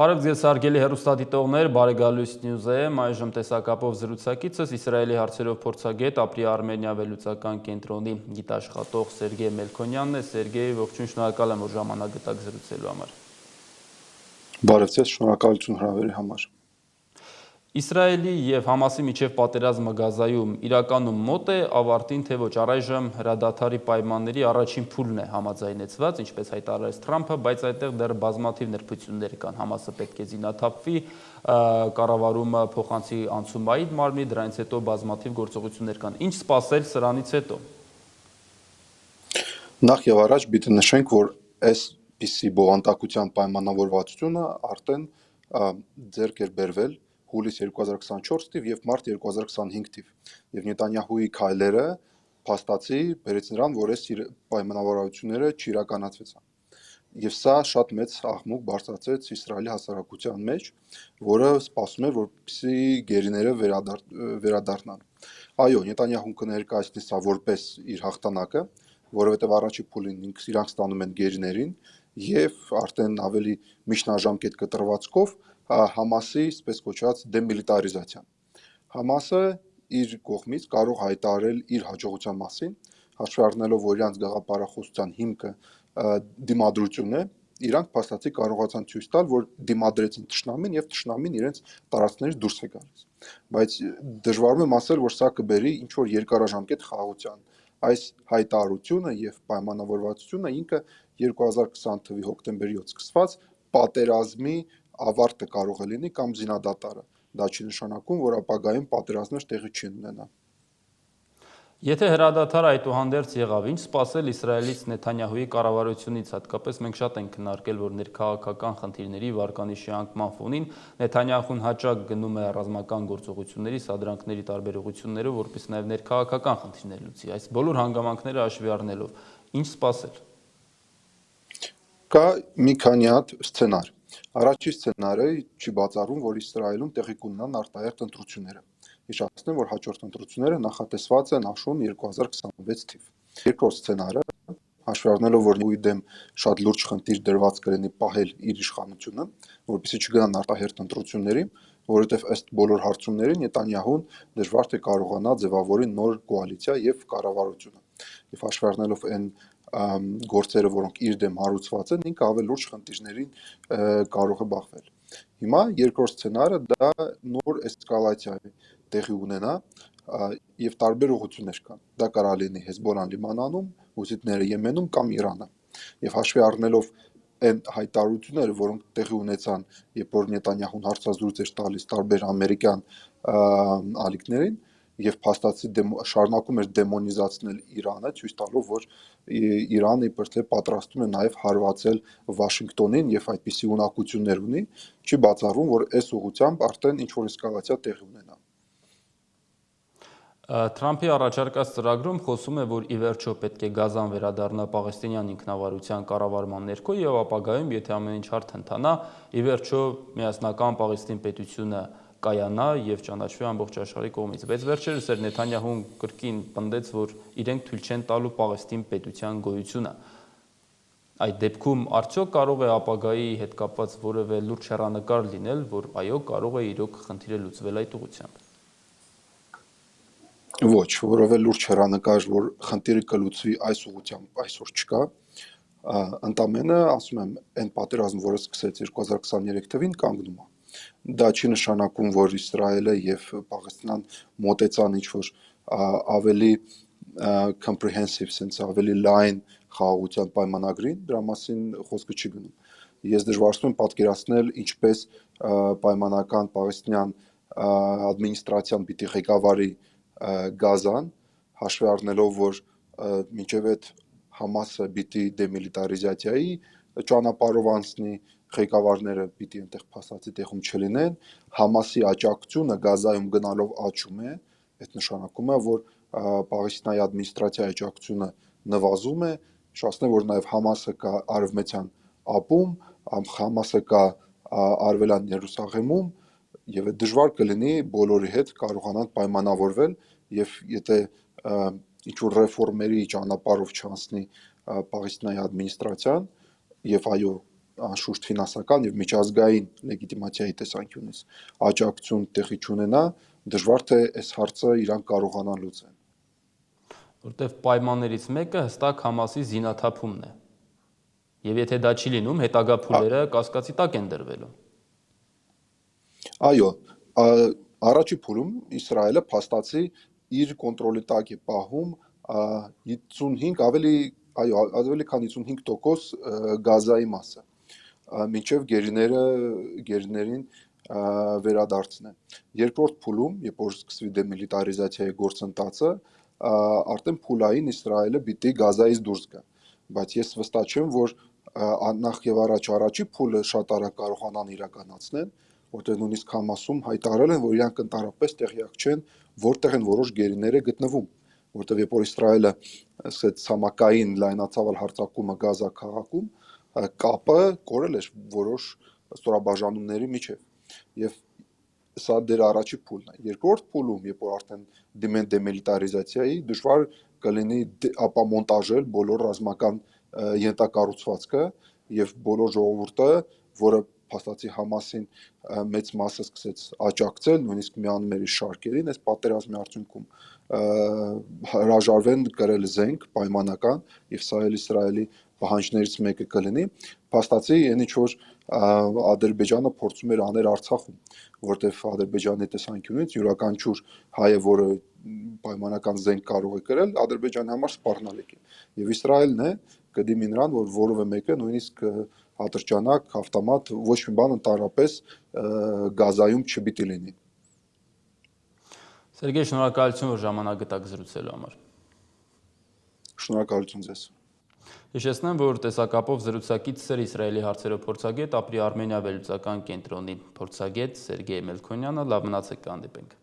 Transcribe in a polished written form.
Բարև ձեզ հարգելի հեռուստադիտողներ, Բարեգալույս News եմ, այժմ տեսակապով զրուցակիցս Իսրայելի հարցերով փորձագետ Ապրի Արմենիա վերլուծական կենտրոնի գիտաշխատող Սերգեյ Մելքոնյանն է։ Սերգեյ, ողջույն, շնորհակալ եմ, որ ժամանակ գտաք զրուցելու համար։ Բարև ձեզ, շնորհակալություն հրավերի համար։ Իսրայելի եւ Համասի միջև պատերազմը Գազայում իրականում մոտ է ավարտին, թե ոչ, առայժմ հրադադարի պայմանների առաջին փուլն է համաձայնեցված, ինչպես հայտարարեց Թրամփը, բայց այդտեղ դեռ բազմաթիվ նրբություններ կան։ Համասը պետք է զինաթափվի, կառավարումը փոխանցի անցում այդ մարմնի, դրանից հետո բազմաթիվ գործողություններ կան։ Ինչ սպասել սրանից հետո։ Նախ եւ առաջ պիտի նշենք, որ այսպիսի բովանդակության պայմանավորվածությունը արդեն ձեռք էր բերվել հուլիս 2024 թիվ եւ մարտ 2025 թիվ եւ Նետանյահուի քայլերը փաստացի բերեց նրան, որ այս պայմանավորվածությունները չիրականացվեցան եւ սա շատ մեծ աղմուկ բարձրացրեց Իսրայելի հասարակության մեջ, որը սպասում էր, որպեսզի գերիները վերադառնան։ Այո, Նետանյահուն կներկայացնի սա որպես իր հաղթանակը, որովհետեւ առաջի փուլին իրանք ստանում են գերիներին եւ արդեն ավելի միջնաժամկետ կտրվածքով Համասի, այսպես կոչված, դեմիլիտարիզացիան։ Համասը իր կողմից կարող հայտարարել իր հաջողության մասին, հաշվի առնելով, որ իրանք գաղափարախոսության հիմքը դիմադրությունն է, իրանք փաստացի կարողացան ցույց տալ, որ դիմադրեցին թշնամին եւ թշնամին իրենց տարածքներից դուրս է գալիս։ Բայց դժվարում եմ ասել, որ սա կբերի ինչ որ երկարաժամկետ խաղաղության։ Այս հայտարարությունը եւ պայմանավորվածությունը ինքը 2020 թվականի հոկտեմբերի 7 սկսված պատերազմի ավարտը կարող է լինի կամ զինադատարը։ Դա չի նշանակում, որ ապագայում պատերազմներ տեղի չի ունենա։ Եթե հրադադարը այդուհանդերձ եղավ, ինչ սպասել Իսրայելից Նեթանյահուի կառավարությունից, հատկապես մենք շատ ենք քննարկել, որ ներքաղաքական խնդիրների վարկանիշի անկման ֆոնին Նեթանյահուն հաճախ գնում է ռազմական գործողությունների, սադրանքների տարբեր ուղղություններով, որպես նաև ներքաղաքական խնդիրներ լուծի։ Այս բոլոր հանգամանքները հաշվի առնելով, ինչ սպասել։ Կա մի քանի հատ սցենար։ Առաջին սցենարը չի բացառում, որ Իսրայելում տեղի կունենան արտահերթ ընտրությունները։ Հիշեցնեմ, որ հաջորդ ընտրությունները նախատեսված են աշուն 2026 թիվ։ Երկրորդ սցենարը, հաշվի առնելով, որ նույն դեմ շատ լուրջ խնդիր դրված կլինի պահել իր իշխանությունը, որպեսզի չգնան արտահերթ ընտրությունների, որովհետև ըստ բոլոր հարցումների Նետանյահուն դժվար թե կարողանա ձևավորի նոր կոալիցիա եւ կառավարությունը։ Եվ հաշվի առնելով այն գործերը, որոնք իր դեմ հարուցված են, ինքը ավելի լուրջ խնդիրներին կարող է բախվել։ Հիմա երկրորդ սցենարը դա նոր էսկալացիա է տեղի ունենա եւ տարբեր ուղղություններ կան։ Դա կարող լինի Հեզբոլլան Լիբանանում, հուսիտները Եմենում կամ Իրանը։ Եվ հաշվի առնելով այն հայտարարությունները, որոնք տեղի ունեցան, երբ որ Նետանյահուն հարցազրույց էր տալիս տարբեր ամերիկյան ալիքներին, եւ փաստացի շարունակում էր դեմոնիզացնել Իրանը, ցույց տալով, որ Իրանը իբր թե պատրաստում է նաեւ հարվածել Վաշինգտոնին եւ այդպիսի ունակություններ ունի, չի բացառվում, որ այս ուղղությամբ արդեն ինչ որ էսկալացիա տեղի ունենա։ Թրամփի առաջարկած ծրագրում խոսում է, որ ի վերջո պետք է Գազան վերադառնա պաղեստինյան ինքնավարության կառավարման ներքո եւ ապագայում, եթե ամեն ինչ հարթ ընթանա, ի վերջո միասնական Պաղեստին պետությունը կայանա եւ ճանաչվի ամբողջ աշխարհի կողմից։ Բայց վերջերս էր Նեթանյահուն կրկին պնդեց, որ իրենք թույլ չեն տալու Պաղեստին պետության գոյությունը։ Այդ դեպքում արդյոք կարող է ապագայի հետ կապված որևէ լուրջ հեռանկար լինել, որ այո, կարող է իրոք խնդիրը լուծվել այդ ուղղությամբ։ Ոչ, որովհետեւ լուրջ հեռանկար, որ խնդիրը կլուծվի այս ուղղությամբ այսօր չկա։ Ընդամենը, ասում եմ, այն պատերազմը, որը սկսեց 2023 թվականին, կանգնում է։ Դա չի նշանակում, որ Իսրայելը եւ Պաղեստինան մոտեցան ինչ-որ ավելի comprehensive sense, ավելի լայն խաղաղության պայմանագրին, դրա մասին խոսքը չի գնում։ Ես դժվարացնում եմ պատկերացնել, ինչպես պայմանական պաղեստինյան ադմինիստրացիան պիտի ղեկավարի Գազան, հաշվի առնելով, որ մինչև այդ Համասը պիտի դեմիլիտարիզացիայի ճանապարհով անցնի, ղեկավարները պիտի այնտեղ փաստացի տեղում չլինեն, Համասի աջակցությունը Գազայում գնալով աճում է, այդ նշանակում է, որ Պաղեստինայի ադմինիստրացիայի աջակցությունը նվազում է, շաշտեմ, որ նաև Համասը կա արևմտյան ափում, Համասը կա արևելյան Երուսաղեմում, եւ դժվար կլինի բոլորի հետ կարողանան պայմանավորվել եւ եթե ինչ-որ ռեֆորմերի ճանապարհով չանցնի Պաղեստինայի ադմինիստրացիան եւ այո անշուշտ ֆինանսական եւ միջազգային լեգիտիմացիայի տեսանկյունից աջակցություն տեղի չունենա, դժվար թե այս հարցը իրանք կարողանան լուծեն։ Որտեվ պայմաններից մեկը հստակ Համասի զինաթափումն է։ Եվ եթե դա չի լինում, հետագա փուլերը կասկածի տակ են դրվելու։ Այո, առաջի փուլում Իսրայելը փաստացի իր կոնտրոլի տակ է պահում 55 ավելի քան 55% գազայի մասը, մինչև գերիներին վերադարձնեն։ Երկրորդ փուլում, երբ որ սկսվի դեմիլիտարիզացիայի գործընթացը, արդեն փուլային Իսրայելը պիտի գազայից դուրս գա, բայց ես վստահ չեմ, որ նախ եւ առաջի փուլը շատ արագ կարողանան իրականացնել, որտեղ նույնիսկ Համասում հայտարարել են, որ իրանք ընդհանրապես տեղյակ չեն, որտեղ են որոշ գերիները գտնվում, որտեղ երբ որ Իսրայելը ասեց ցամաքային լայնածավալ հարձակումը Գազա քաղաքում, կապը կորել էր որոշ ստորաբաժանումների միջև, եւ սա դեր առաջի փուլն է։ Երկրորդ փուլում, երբ որ արդեն դիմեն դեմիլիտարիզացիայի, դժվար կլինի ապամոնտաժել բոլոր ռազմական ենթակառուցվածքը եւ բոլոր ժողովուրդը, որը փաստացի Համասին մեծ մասը սկսեց աջակցել, նույնիսկ միանում էր իր շարքերին, այս պատերազմի արդյունքում հրաժարվեն կրել զենք պայմանական, եւ սա էլ Իսրայելի պահանջներից մեկը կլինի, փաստացի այն ինչ որ Ադրբեջանը փորձում էր անել Արցախում, որտեղ Ադրբեջանի տեսանկյունից յուրաքանչյուր հայը, որը պայմանական զենք կարող է կրել, Ադրբեջանի համար սպառնալիք է, եւ Իսրայելն է կդիմի նրան, որ որևէ մեկը նույնիսկ ատրճանակ, ավտոմատ, ոչ մի բան ընդհանրապես գազայում չպիտի լինի։ Սերգեյ, շնորհակալություն, որ ժամանակ գտաք զրուցելու համար։ Շնորհակալություն ձեզ։ Հիշեցնեմ, որ տեսակապով զրուցակիցս Իսրայելի հարցերով փորձագետ, ապրի Արմենիա վերլուծական կենտրոնի փորձագետ Սերգեյ Մելքոնյանը, լավ մնացեք, կհանդիպենք։